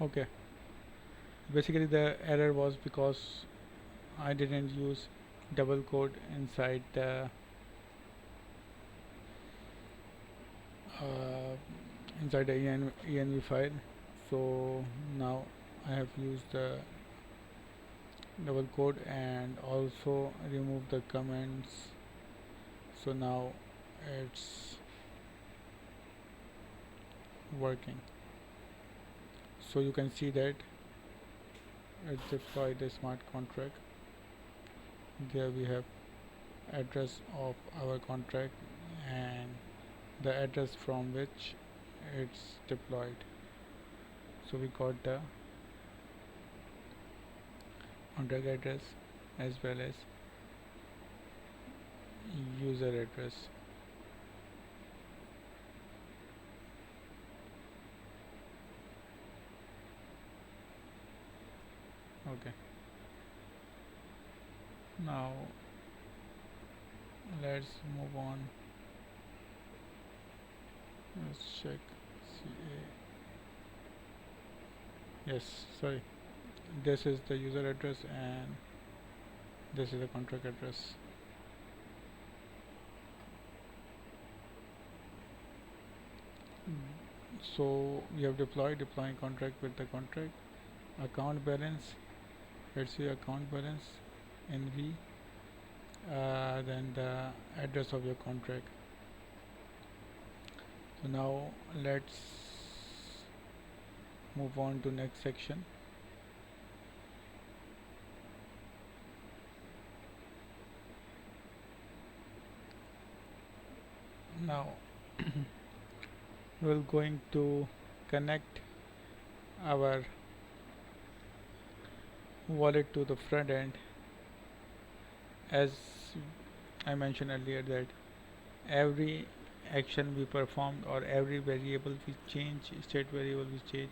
Okay, basically the error was because I didn't use double quote uh, inside the env file. So now I have used the double quote and also remove the comments. So now it's working. So you can see that it's deployed the smart contract. There we have address of our contract and the address from which it's deployed. So we got the contract address as well as user address. Okay, now let's move on. Let's check CA. Yes, sorry, this is the user address and this is the contract address. So we have deploying contract with the contract account balance. Let's see account balance NV, then the address of your contract. So now let's move on to next section. Now we're going to connect our wallet to the front end. As I mentioned earlier that every action we performed or every variable we change, state variable we change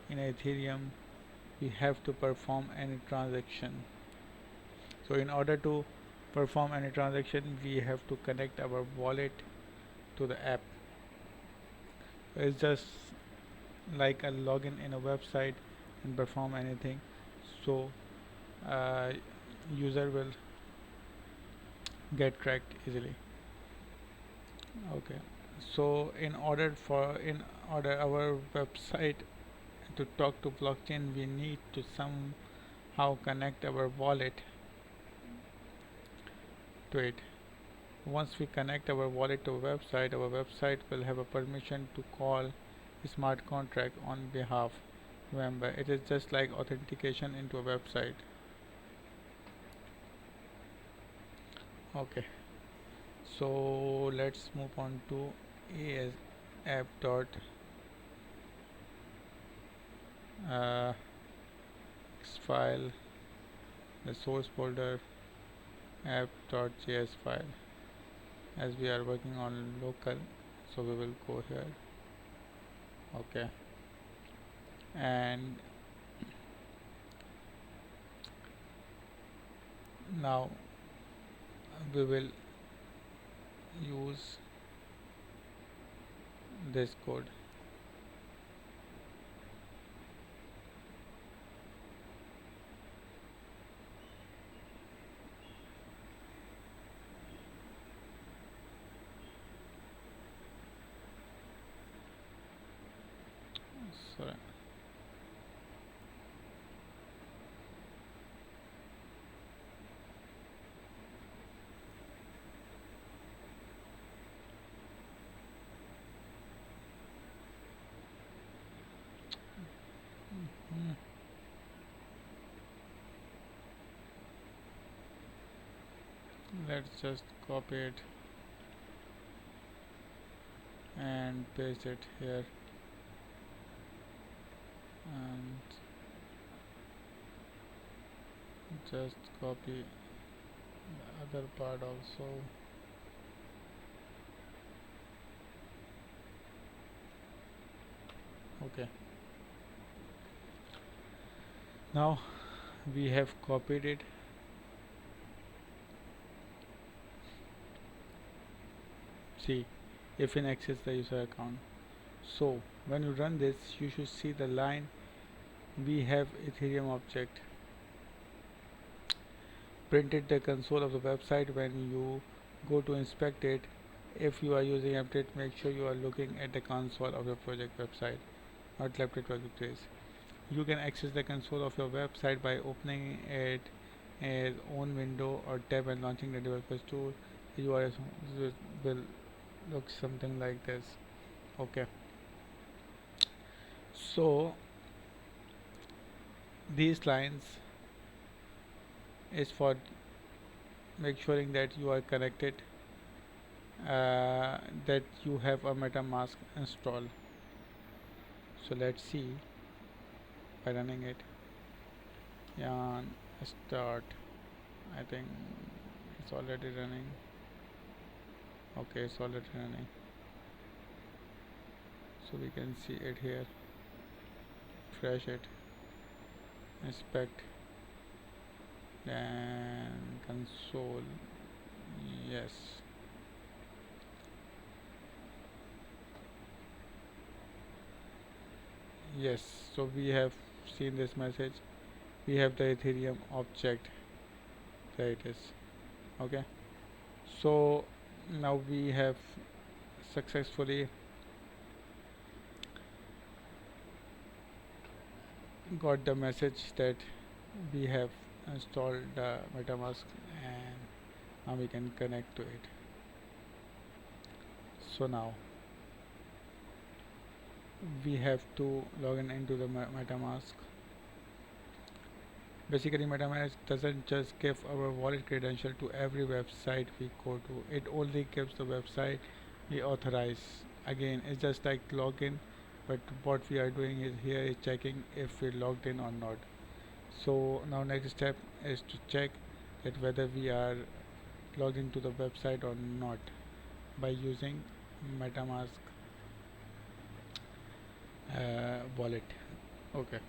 in Ethereum, we have to perform any transaction. So in order to perform any transaction, we have to connect our wallet to the app. It's just like a login in a website and perform anything. So uh, user will get tracked easily. Okay. So in order our website to talk to blockchain, we need to somehow connect our wallet to it. Once we connect our wallet to our website will have a permission to call a smart contract on behalf. Remember, it is just like authentication into a website. Okay, so let's move on to as app dot file, the source folder app.js file. As we are working on local, so we will go here. Okay, and now we will use this code. So mm, let's just copy it and paste it here and just copy the other part also. Okay, now we have copied it. See if in access the user account. So when you run this, you should see the line we have Ethereum object printed the console of the website. When you go to inspect it, if you are using update, make sure you are looking at the console of your project website, not left it workspace. You can access the console of your website by opening it as own window or tab and launching the developers tool. The URL will look something like this. Okay, so these lines is for make sure that you are connected, that you have a MetaMask installed. So let's see by running it. Yeah, start. I think it's already running. Okay, it's already running. So we can see it here. Refresh it. Inspect. Then console. Yes. Yes. So we have seen this message. We have the Ethereum object. There it is. Okay. So now we have successfully got the message that we have installed the MetaMask, and now we can connect to it. So now we have to log in into the MetaMask. Basically, MetaMask doesn't just give our wallet credential to every website we go to. It only gives the website we authorize. Again, it's just like login, but what we are doing is here is checking if we logged in or not. So now next step is to check that whether we are logged into the website or not by using MetaMask wallet. Okay.